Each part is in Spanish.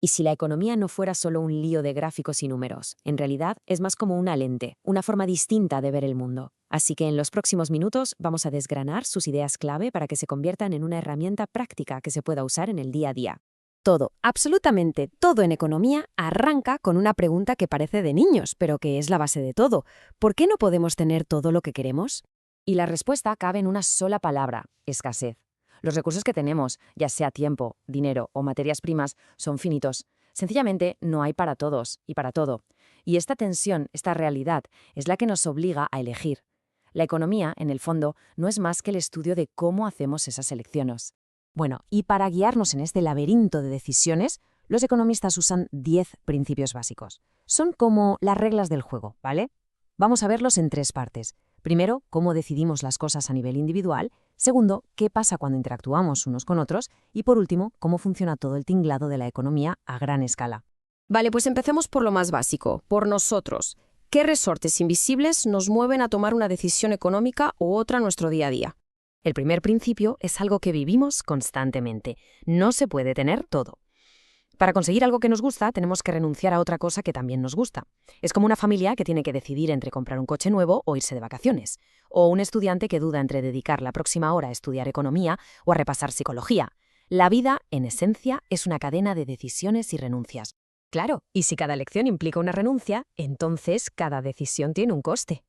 Y si la economía no fuera solo un lío de gráficos y números, en realidad es más como una lente, una forma distinta de ver el mundo. Así que en los próximos minutos vamos a desgranar sus ideas clave para que se conviertan en una herramienta práctica que se pueda usar en el día a día. Todo, absolutamente todo en economía arranca con una pregunta que parece de niños, pero que es la base de todo. ¿Por qué no podemos tener todo lo que queremos? Y la respuesta cabe en una sola palabra: escasez. Los recursos que tenemos, ya sea tiempo, dinero o materias primas, son finitos. Sencillamente no hay para todos y para todo. Y esta tensión, esta realidad, es la que nos obliga a elegir. La economía, en el fondo, no es más que el estudio de cómo hacemos esas elecciones. Bueno, y para guiarnos en este laberinto de decisiones, los economistas usan 10 principios básicos. Son como las reglas del juego, ¿vale? Vamos a verlos en 3 partes. Primero, cómo decidimos las cosas a nivel individual. Segundo, qué pasa cuando interactuamos unos con otros. Y por último, cómo funciona todo el tinglado de la economía a gran escala. Vale, pues empecemos por lo más básico, por nosotros. ¿Qué resortes invisibles nos mueven a tomar una decisión económica u otra en nuestro día a día? El primer principio es algo que vivimos constantemente. No se puede tener todo. Para conseguir algo que nos gusta, tenemos que renunciar a otra cosa que también nos gusta. Es como una familia que tiene que decidir entre comprar un coche nuevo o irse de vacaciones. O un estudiante que duda entre dedicar la próxima hora a estudiar economía o a repasar psicología. La vida, en esencia, es una cadena de decisiones y renuncias. Claro, y si cada elección implica una renuncia, entonces cada decisión tiene un coste.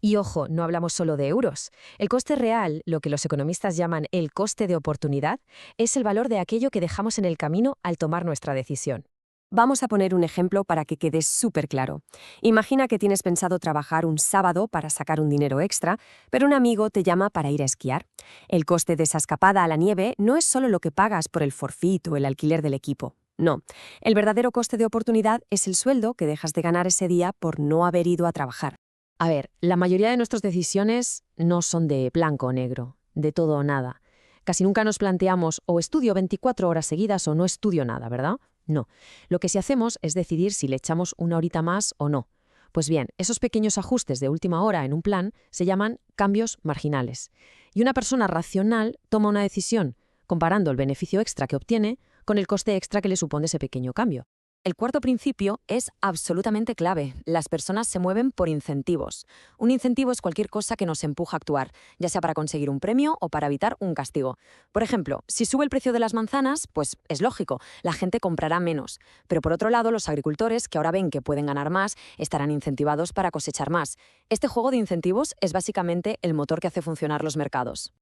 Y ojo, no hablamos solo de euros. El coste real, lo que los economistas llaman el coste de oportunidad, es el valor de aquello que dejamos en el camino al tomar nuestra decisión. Vamos a poner un ejemplo para que quede súper claro. Imagina que tienes pensado trabajar un sábado para sacar un dinero extra, pero un amigo te llama para ir a esquiar. El coste de esa escapada a la nieve no es solo lo que pagas por el forfait o el alquiler del equipo. No, el verdadero coste de oportunidad es el sueldo que dejas de ganar ese día por no haber ido a trabajar. A ver, la mayoría de nuestras decisiones no son de blanco o negro, de todo o nada. Casi nunca nos planteamos o estudio 24 horas seguidas o no estudio nada, ¿verdad? No. Lo que sí hacemos es decidir si le echamos una horita más o no. Pues bien, esos pequeños ajustes de última hora en un plan se llaman cambios marginales. Y una persona racional toma una decisión comparando el beneficio extra que obtiene con el coste extra que le supone ese pequeño cambio. El cuarto principio es absolutamente clave. Las personas se mueven por incentivos. Un incentivo es cualquier cosa que nos empuja a actuar, ya sea para conseguir un premio o para evitar un castigo. Por ejemplo, si sube el precio de las manzanas, pues es lógico, la gente comprará menos. Pero por otro lado, los agricultores, que ahora ven que pueden ganar más, estarán incentivados para cosechar más. Este juego de incentivos es básicamente el motor que hace funcionar los mercados.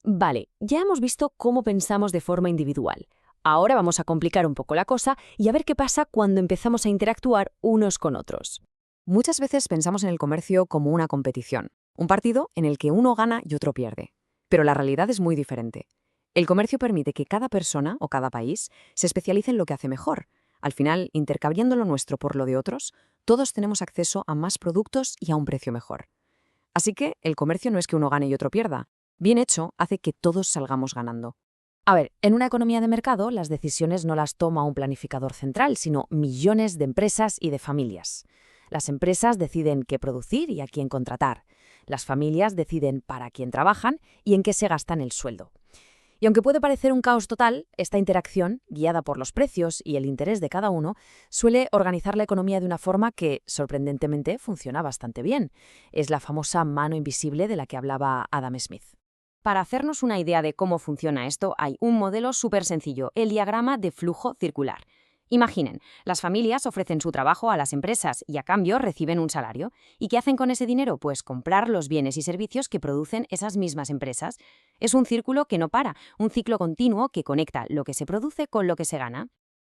Vale, ya hemos visto cómo pensamos de forma individual. Ahora vamos a complicar un poco la cosa y a ver qué pasa cuando empezamos a interactuar unos con otros. Muchas veces pensamos en el comercio como una competición, un partido en el que uno gana y otro pierde. Pero la realidad es muy diferente. El comercio permite que cada persona o cada país se especialice en lo que hace mejor. Al final, intercambiando lo nuestro por lo de otros, todos tenemos acceso a más productos y a un precio mejor. Así que el comercio no es que uno gane y otro pierda. Bien hecho, hace que todos salgamos ganando. A ver, en una economía de mercado, las decisiones no las toma un planificador central, sino millones de empresas y de familias. Las empresas deciden qué producir y a quién contratar. Las familias deciden para quién trabajan y en qué se gastan el sueldo. Y aunque puede parecer un caos total, esta interacción, guiada por los precios y el interés de cada uno, suele organizar la economía de una forma que, sorprendentemente, funciona bastante bien. Es la famosa mano invisible de la que hablaba Adam Smith. Para hacernos una idea de cómo funciona esto, hay un modelo súper sencillo, el diagrama de flujo circular. Imaginen, las familias ofrecen su trabajo a las empresas y a cambio reciben un salario. ¿Y qué hacen con ese dinero? Pues comprar los bienes y servicios que producen esas mismas empresas. Es un círculo que no para, un ciclo continuo que conecta lo que se produce con lo que se gana.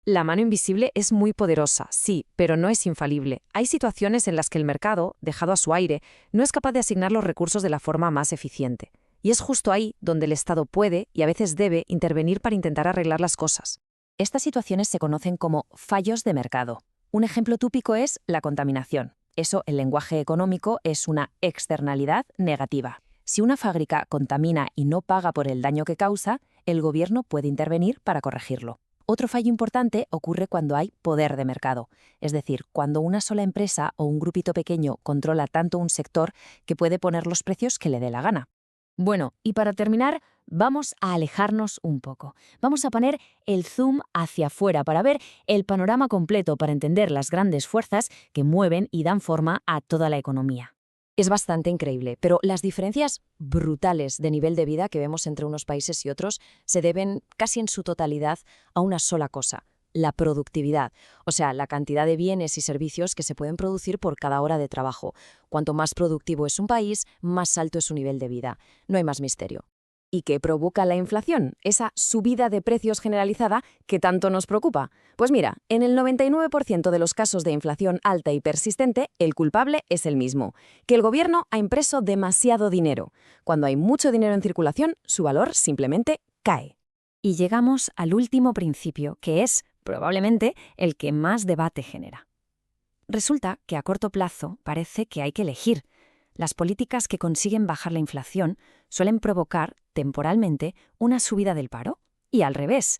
La mano invisible es muy poderosa, sí, pero no es infalible. Hay situaciones en las que el mercado, dejado a su aire, no es capaz de asignar los recursos de la forma más eficiente. Y es justo ahí donde el Estado puede y a veces debe intervenir para intentar arreglar las cosas. Estas situaciones se conocen como fallos de mercado. Un ejemplo típico es la contaminación. Eso, en lenguaje económico, es una externalidad negativa. Si una fábrica contamina y no paga por el daño que causa, el gobierno puede intervenir para corregirlo. Otro fallo importante ocurre cuando hay poder de mercado, es decir, cuando una sola empresa o un grupito pequeño controla tanto un sector que puede poner los precios que le dé la gana. Bueno, y para terminar, Vamos a alejarnos un poco. Vamos a poner el zoom hacia afuera para ver el panorama completo, para entender las grandes fuerzas que mueven y dan forma a toda la economía. Es bastante increíble, pero las diferencias brutales de nivel de vida que vemos entre unos países y otros se deben casi en su totalidad a una sola cosa: la productividad, o sea, la cantidad de bienes y servicios que se pueden producir por cada hora de trabajo. Cuanto más productivo es un país, más alto es su nivel de vida. No hay más misterio. ¿Y qué provoca la inflación? Esa subida de precios generalizada que tanto nos preocupa. Pues mira, en el 99% de los casos de inflación alta y persistente, el culpable es el mismo: que el gobierno ha impreso demasiado dinero. Cuando hay mucho dinero en circulación, su valor simplemente cae. Y llegamos al último principio, que es, probablemente, el que más debate genera. Resulta que a corto plazo parece que hay que elegir. Las políticas que consiguen bajar la inflación suelen provocar, temporalmente, una subida del paro, y al revés.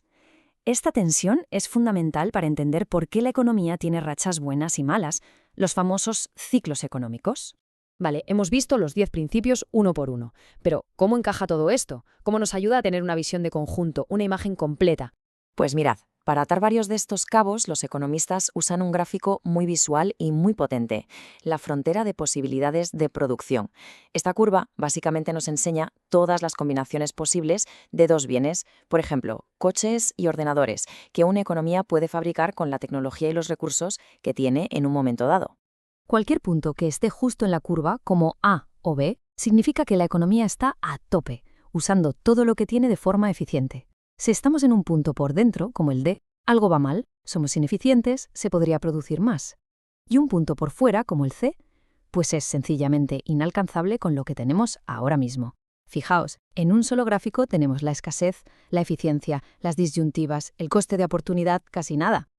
Esta tensión es fundamental para entender por qué la economía tiene rachas buenas y malas, los famosos ciclos económicos. Vale, hemos visto los 10 principios uno por uno, pero ¿cómo encaja todo esto? ¿Cómo nos ayuda a tener una visión de conjunto, una imagen completa? Pues mirad, para atar varios de estos cabos, los economistas usan un gráfico muy visual y muy potente: la frontera de posibilidades de producción. Esta curva básicamente nos enseña todas las combinaciones posibles de dos bienes, por ejemplo, coches y ordenadores, que una economía puede fabricar con la tecnología y los recursos que tiene en un momento dado. Cualquier punto que esté justo en la curva, como A o B, significa que la economía está a tope, usando todo lo que tiene de forma eficiente. Si estamos en un punto por dentro, como el D, algo va mal, somos ineficientes, se podría producir más. Y un punto por fuera, como el C, pues es sencillamente inalcanzable con lo que tenemos ahora mismo. Fijaos, en un solo gráfico tenemos la escasez, la eficiencia, las disyuntivas, el coste de oportunidad, casi nada.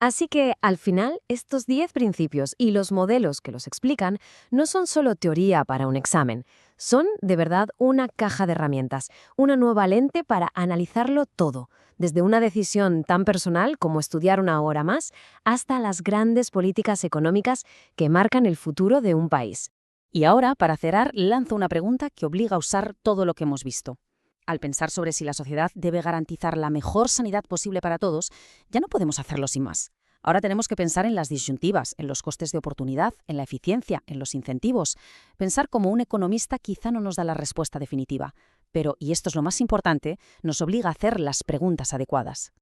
Así que, al final, estos 10 principios y los modelos que los explican no son solo teoría para un examen, son de verdad una caja de herramientas, una nueva lente para analizarlo todo, desde una decisión tan personal como estudiar una hora más, hasta las grandes políticas económicas que marcan el futuro de un país. Y ahora, para cerrar, lanzo una pregunta que obliga a usar todo lo que hemos visto. Al pensar sobre si la sociedad debe garantizar la mejor sanidad posible para todos, ya no podemos hacerlo sin más. Ahora tenemos que pensar en las disyuntivas, en los costes de oportunidad, en la eficiencia, en los incentivos. Pensar como un economista quizá no nos da la respuesta definitiva, pero, y esto es lo más importante, nos obliga a hacer las preguntas adecuadas.